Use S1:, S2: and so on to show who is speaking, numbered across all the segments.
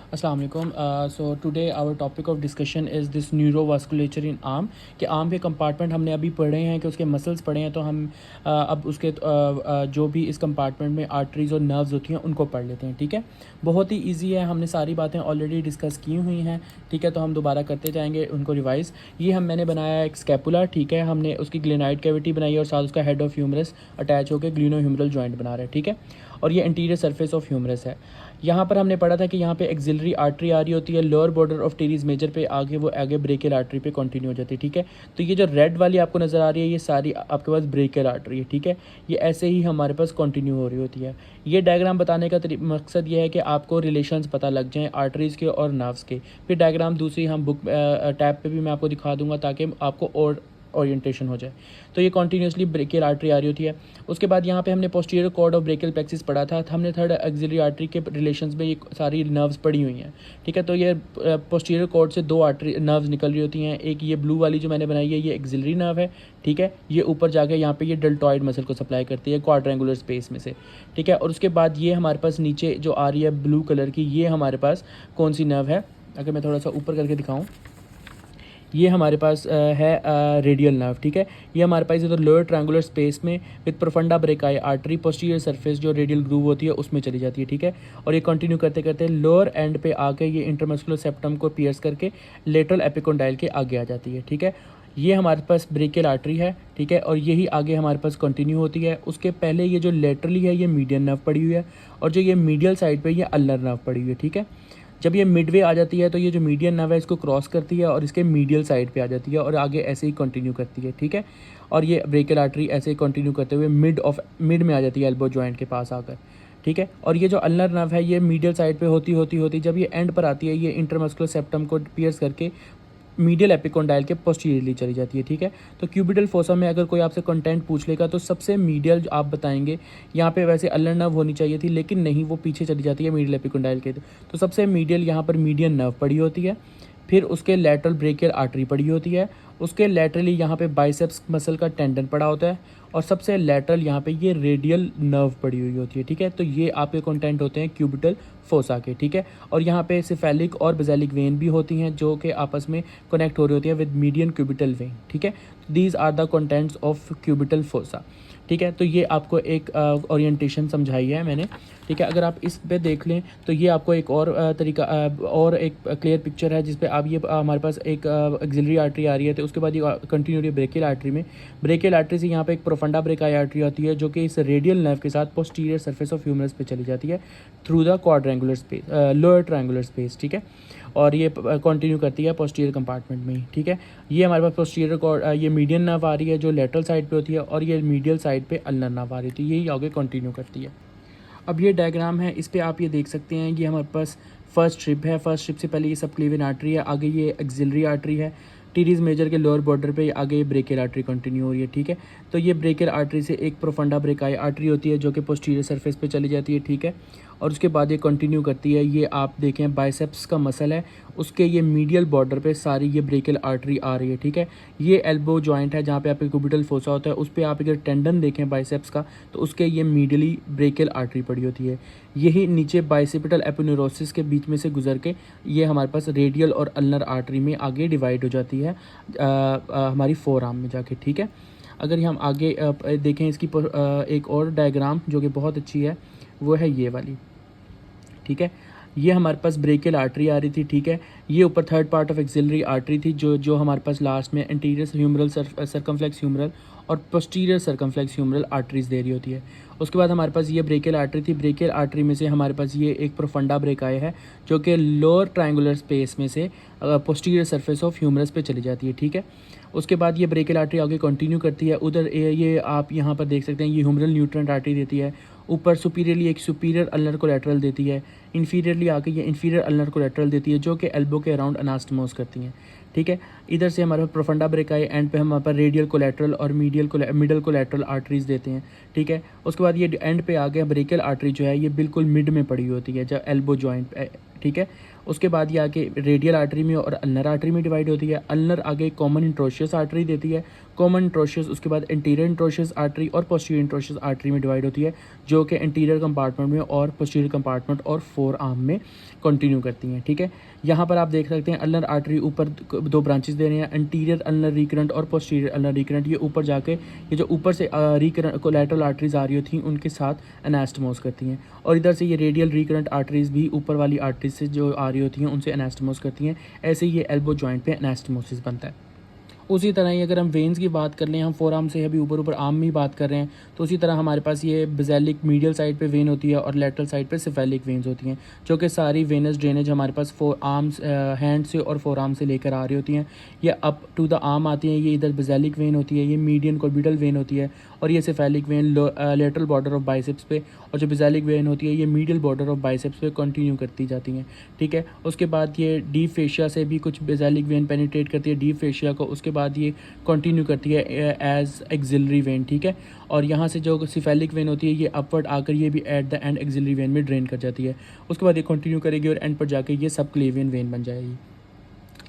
S1: अस्सलाम वालेकुम। So today our topic of discussion is this neurovasculature in arm कि arm के कंपार्टमेंट हमने अभी पढ़े हैं कि उसके मसल्स पढ़े हैं, तो हम अब उसके जो भी इस कंपार्टमेंट में आर्टरीज़ और नर्व्स होती हैं उनको पढ़ लेते हैं। ठीक है, बहुत ही इजी है, हमने सारी बातें ऑलरेडी डिस्कस की हुई हैं। ठीक है, तो हम दोबारा करते जाएंगे उनको रिवाइज़। ये मैंने बनाया एक स्कैपुला। ठीक है, हमने उसकी ग्लेनाइड कैविटी बनाई है और साथ उसका हेड ऑफ ह्यूमरस अटैच होकर ग्लिनो ह्यूमरल जॉइंट बना रहा है। ठीक है, और ये इंटीरियर सरफेस ऑफ ह्यूमरस है। यहाँ पर हमने पढ़ा था कि यहाँ पे एक्सिलरी आर्टरी आ रही होती है, lower border of teres major पे आगे वो आगे ब्रेकियल आर्टरी पे कंटिन्यू हो जाती है। ठीक है, तो ये जो रेड वाली आपको नज़र आ रही है ये सारी आपके पास ब्रेकियल आर्टरी है। ठीक है, ये ऐसे ही हमारे पास कंटिन्यू हो रही होती है। ये डायग्राम बताने का मकसद ये है कि आपको रिलेशंस पता लग जाएँ आर्टरीज़ के और नर्व्स के। फिर डायग्राम दूसरी हम बुक टैब पे भी मैं आपको दिखा दूंगा ताकि आपको और ओरिएंटेशन हो जाए। तो ये कॉन्टीन्यूसली ब्रेकियल आर्टरी आ रही होती है। उसके बाद यहाँ पे हमने पोस्टीरियर कॉर्ड और ब्रेकियल प्लेक्सिस पढ़ा था। हमने थर्ड एक्सिलरी आर्टरी के रिलेशंस में ये सारी नर्व्स पड़ी हुई हैं। ठीक है, तो ये पोस्टीरियर कॉर्ड से दो आर्टरी नर्व्स निकल रही होती हैं। एक ये ब्लू वाली जो मैंने बनाई है ये एक्सिलरी नर्व है। ठीक है, ये ऊपर जाके यहाँ पे ये डेल्टॉइड मसल को सप्लाई करती है क्वाड्रेंगुलर स्पेस में से। ठीक है, और उसके बाद ये हमारे पास नीचे जो आ रही है ब्लू कलर की, ये हमारे पास कौन सी नर्व है, अगर मैं थोड़ा सा ऊपर करके दिखाऊँ, ये हमारे पास है रेडियल नर्व। ठीक है, ये हमारे पास इधर लोअर ट्रायंगुलर स्पेस में with profunda brachii artery posterior surface जो रेडियल ग्रूव होती है उसमें चली जाती है। ठीक है, और ये कंटिन्यू करते करते लोअर एंड पे आके ये इंटरमस्कुलर सेप्टम को पियर्स करके लेटरल एपिकोंडाइल के आगे आ जाती है। ठीक है, ये हमारे पास ब्रेकियल आर्टरी है। ठीक है, और यही आगे हमारे पास कंटिन्यू होती है। उसके पहले ये जो लेटरली है ये मीडियन नर्व पड़ी हुई है, और जो ये मीडियल साइड पे ये अल्नर नर्व पड़ी हुई है। ठीक है, जब ये मिडवे आ जाती है तो ये जो मीडियन नर्व है इसको क्रॉस करती है और इसके मीडियल साइड पे आ जाती है और आगे ऐसे ही कंटिन्यू करती है। ठीक है, और ये ब्रेकियल आर्टरी ऐसे ही कंटिन्यू करते हुए मिड में आ जाती है एल्बो जॉइंट के पास आकर। ठीक है, और ये जो अल्नर नर्व है ये मीडियल साइड पे होती जब ये एंड पर आती है ये इंटरमस्कुलर सेप्टम को पियर्स करके मीडियल एपिकोंडाइल के पोस्टीरियरली चली जाती है। ठीक है, तो क्यूबिटल फोसा में अगर कोई आपसे कंटेंट पूछ लेगा तो सबसे मीडियल जो आप बताएंगे, यहाँ पे वैसे अल्नर नर्व होनी चाहिए थी लेकिन नहीं, वो पीछे चली जाती है मीडियल एपिकोंडाइल के। तो सबसे मीडियल यहाँ पर मीडियन नर्व पड़ी होती है, फिर उसके लैटरल ब्रेकियल आर्टरी पड़ी होती है, उसके लैटरली यहाँ पे बाइसेप्स मसल का टेंडन पड़ा होता है, और सबसे लैटरल यहाँ पे ये रेडियल नर्व पड़ी हुई होती है। ठीक है, तो ये आपके कंटेंट होते हैं क्यूबिटल फोसा के। ठीक है, और यहाँ पे सिफेलिक और बेजेलिक वेन भी होती हैं जो कि आपस में कनेक्ट हो रही होती है विद मीडियन क्यूबिटल वेन। ठीक है, these are the contents of cubital fossa. ठीक है, तो ये आपको एक ओरिएंटेशन समझाई है मैंने। ठीक है, अगर आप इस पे देख लें तो ये आपको एक और तरीका और एक क्लियर पिक्चर है जिसपे आप ये हमारे पास एक एक्सिलरी आर्टरी आ रही है, तो उसके बाद ये कंटिन्यू ब्रेकियल आर्टरी में ब्रेकियल आर्टरी से यहाँ पे एक प्रोफंडा ब्रेकाई आर्टरी आती है जो कि इस रेडियल नर्व के साथ पोस्टीरियर सरफेस ऑफ ह्यूमरस पे चली जाती है through the quadrangular space, lower triangular space. ठीक है, और ये कंटिन्यू करती है पोस्टीरियर कंपार्टमेंट में ही। ठीक है, ये हमारे पास पोस्टीरियर ये मीडियन नर्व आ रही है जो लेटरल साइड पे होती है, और ये मीडियल साइड पे अल्नर नर्व आ रही थी, यही आगे कंटिन्यू करती है। अब ये डायग्राम है, इस पे आप ये देख सकते हैं, ये हमारे पास फर्स्ट स्ट्रिप है। फर्स्ट स्ट्रिप से पहले ये सबक्लेवियन आर्टरी है, आगे ये एक्सिलरी आर्टरी है, टीरीज मेजर के लोअर बॉर्डर पे आगे ब्रेकियल आर्टरी कंटिन्यू हो रही है। ठीक है, तो ये ब्रेकियल आर्टरी से एक प्रोफंडा ब्रेकाई आर्टरी होती है जो कि पोस्टीरियर सरफेस पे चली जाती है। ठीक है, और उसके बाद ये कंटिन्यू करती है, ये आप देखें बाइसेप्स का मसल है, उसके ये मीडियल बॉर्डर पे सारी ये ब्रेकियल आर्टरी आ रही है। ठीक है, ये एल्बो जॉइंट है जहाँ पे आपके क्यूबिटल फोसा होता है, उस पर आप अगर टेंडन देखें बाइसेप्स का तो उसके ये मीडियली ब्रेकियल आर्टरी पड़ी होती है। यही नीचे बाइसेपिटल एपिन्यूरोसिस के बीच में से गुजर के ये हमारे पास रेडियल और अल्नर आर्टरी में आगे डिवाइड हो जाती है हमारी फोर आर्म में जाके। ठीक है, अगर हम आगे देखें इसकी एक और डायग्राम जो कि बहुत अच्छी है वो है ये वाली। ठीक है, ये हमारे पास ब्रेकियल आर्टरी आ रही थी। ठीक है, ये ऊपर third part of axillary artery थी जो हमारे पास लास्ट में एंटीरियर ह्यूमरल सर्कमफ्लेक्स ह्यूमरल और पोस्टीरियर सर्कमफ्लेक्स ह्यूमरल आर्टरीज दे रही होती है। उसके बाद हमारे पास ये ब्रेकियल आर्टरी थी। ब्रेकियल आर्टरी में से हमारे पास ये एक प्रोफंडा ब्रेकाई है जो कि लोअर ट्रायंगुलर स्पेस में से पोस्टीरियर सरफेस ऑफ ह्यूमरस पे चली जाती है। ठीक है, उसके बाद ये ब्रेकियल आर्टरी आगे कंटिन्यू करती है। उधर ये आप यहाँ पर देख सकते हैं ये ह्यूमरल न्यूट्रेंट आर्टरी देती है। ऊपर सुपीरियरली एक सुपीरियर अल्नर कोलैटरल देती है, इन्फीरियरली आके ये इन्फीरियर अल्नर कोलैटरल देती है जो कि एल्बो के अराउंड अनास्टमोस करती हैं। ठीक है, इधर से हमारे प्रोफंडा ब्रेकाई, एंड पे हम हमारे पास रेडियल कोलैटरल और मिडल कोलैटरल आर्टरीज देते हैं। ठीक है, उसके बाद ये एंड पे आ गया ब्रेकियल आर्टरी जो है ये बिल्कुल मिड में पड़ी होती है जब एल्बो जॉइंट। ठीक है, उसके बाद ये आके रेडियल आर्टरी में और अल्नर आर्टरी में डिवाइड होती है। अल्नर आगे कॉमन इंट्रोशियस आर्टरी देती है, कॉमन इंट्रोशियस उसके बाद इंटीरियर इंट्रोशियस आर्टरी और पोस्टीरियर इंट्रोशियस आर्टरी में डिवाइड होती है, जो कि इंटीरियर कंपार्टमेंट में और पोस्टीरियर कंपार्टमेंट और फोर आर्म में कंटिन्यू करती हैं। ठीक है, यहाँ पर आप देख सकते हैं अल्नर आर्टरी ऊपर दो ब्रांचेस दे रहे हैं, इंटीरियर अल्नर रिकरेंट और पोस्टीरियर अल्नर रिकरेंट। ये ऊपर जाके ये जो ऊपर से रिकरेंट कोलैटरल आर्टरीज आ रही थी उनके साथ एनास्टमोस करती हैं, और इधर से ये रेडियल रिकरेंट आर्टरीज भी ऊपर वाली आर्टरीज से जो आ रही होती हैं उनसे एनास्टमोस करती हैं। ऐसे ही ये एल्बो जॉइंट पे एनास्टमोसिस बनता है। उसी तरह ही अगर हम वेन्स की बात कर लें, हम फोर आर्म से अभी ऊपर आर्म में ही बात कर रहे हैं, तो उसी तरह हमारे पास ये बेज़ेलिक मीडियल साइड पे वेन होती है और लेटरल साइड पे सिफेलिक वेन्स होती हैं, जो कि सारी वेनस ड्रेनेज हमारे पास फोर आर्म्स हैंड से और फोर आर्म से लेकर आ रही होती हैं। ये अप टू द आर्म आती हैं, ये इधर बेज़ेलिक वेन होती है, ये मीडियन कोर्बिटल वेन होती है, और ये cephalic vein lateral border of biceps पे, और जो बेज़ेलिक वेन होती है ये मीडियल बॉर्डर ऑफ बाइसेप्स पे कंटिन्यू करती जाती हैं। ठीक है, उसके बाद ये डीप फेशिया से भी कुछ बेज़ेलिक वेन पेनिट्रेट करती है डीप फेशिया को, उसके बाद ये कंटिन्यू करती है एज एक्सिलरी वेन। ठीक है, और यहाँ से जो सिफेलिक वेन होती है ये अपवर्ड आकर ये भी at the end axillary vein में ड्रेन कर जाती है। उसके बाद ये कंटिन्यू करेगी और एंड पर जाके ये सब क्लेवियन वेन बन जाएगी।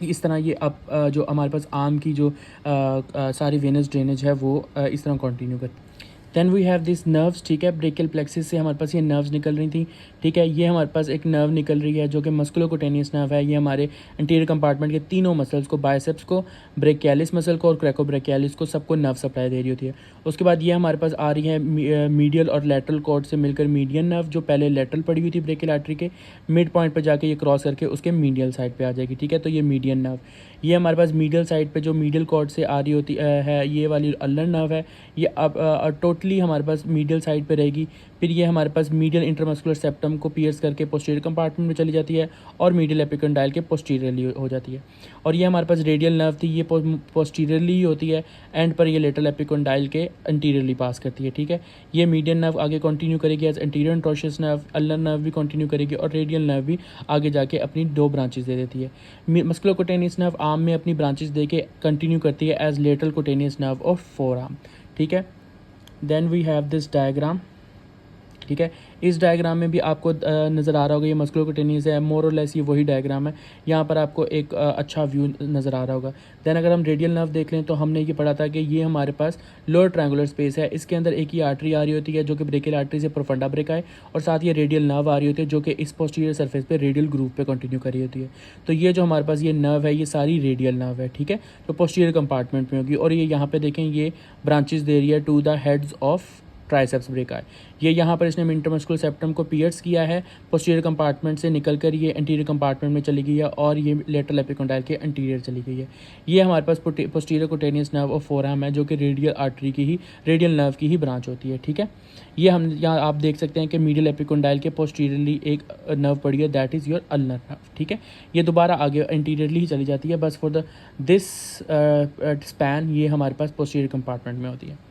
S1: इस तरह ये अब जो हमारे पास आर्म की जो सारी वेनस ड्रेनेज है वो इस तरह कंटिन्यू करती है। Then we have this nerves. ठीक है, ब्रेकियल प्लेक्सिस से हमारे पास ये नर्व्स निकल रही थी। ठीक है, ये हमारे पास एक नर्व निकल रही है जो कि मस्कुलोकुटेनियस नर्व है। ये हमारे इंटीरियर कंपार्टमेंट के तीनों मसल्स को, बाइसेप्स को, ब्रेकियालिस मसल को और क्रैकोब्रेकियालिस को, सबको नर्व सप्लाई दे रही होती है। उसके बाद ये हमारे पास आ रही है मीडियल और लेटरल कॉर्ड से मिलकर मीडियन नर्व, जो पहले लेटरल पड़ी हुई थी ब्रेकियल आर्टरी के, मिड पॉइंट पर जाके ये क्रॉस करके उसके मीडियल साइड पे आ जाएगी। ठीक है, तो ये मीडियन नर्व, ये हमारे पास मीडियल साइड पे जो मीडियल कॉर्ड से आ रही होती है, ये वाली अल्नर नर्व है। ये अब टोटली हमारे पास मीडियल साइड पे रहेगी। फिर ये हमारे पास मीडियल इंटरमस्कुलर सेप्टम को पियर्स करके पोस्टीरियर कंपार्टमेंट में चली जाती है और मीडियल एपिकंडाइल के पोस्टीरियरली हो जाती है। और ये हमारे पास रेडियल नर्व थी, ये पोस्टीरियरली ही होती है, एंड पर ये लेटरल एपिकंडाइल के इंटीरियरली पास करती है। ठीक है, ये मीडियन नर्व आगे कंटिन्यू करेगी as anterior interosseous nerve, ulnar nerve भी कंटिन्यू करेगी, और रेडियल नर्व भी आगे जाके अपनी दो ब्रांचेस दे देती है। मस्कुलोकुटेनियस नर्व आर्म में अपनी ब्रांचेस दे के कंटिन्यू करती है as lateral cutaneous nerve of forearm. ठीक है, then we have this diagram. ठीक है, इस डायग्राम में भी आपको नज़र आ रहा होगा ये मस्कुलोकुटेनियस है, मोर और लेस ये वही डायग्राम है। यहाँ पर आपको एक अच्छा व्यू नज़र आ रहा होगा। देन अगर हम रेडियल नर्व देख लें तो हमने ये पढ़ा था कि ये हमारे पास लोअर ट्रायंगुलर स्पेस है, इसके अंदर एक ही आर्टरी आ रही होती है जो कि ब्रेकियल आर्टरी से प्रोफंडा ब्रेका है, और साथ ये रेडियल नर्व आ रही होती है जो कि इस पोस्टीरियर सरफेस पे रेडियल ग्रूव पे कंटिन्यू कर रही होती है। तो ये जो हमारे पास ये नर्व है ये सारी रेडियल नर्व है। ठीक है, जो पोस्टीरियर कंपार्टमेंट में होगी, और ये यहाँ पे देखें ये ब्रांचेस दे रही है to the heads of triceps brachii. ये यहाँ पर इसने इंटरमस्कुलर सेप्टम को पियर्स किया है, पोस्टीरियर कंपार्टमेंट से निकलकर ये इंटीरियर कंपार्टमेंट में चली गई है, और ये लेटरल एपिकंडाइल के इंटीरियर चली गई है। ये हमारे पास पोस्टीरियर कुटेनियस नर्व और फोर आर्म है जो कि रेडियल आर्टरी की ही, रेडियल नर्व की ही ब्रांच होती है। ठीक है, ये हम यहाँ आप देख सकते हैं कि मीडियल एपिकंडाइल के पोस्टीरियरली एक नर्व पड़ी है, that is your ulnar nerve. ठीक है, ये दोबारा आगे इंटीरियरली ही चली जाती है, बस फॉर द दिस स्पैन ये हमारे पास पोस्टीरियर कंपार्टमेंट में होती है।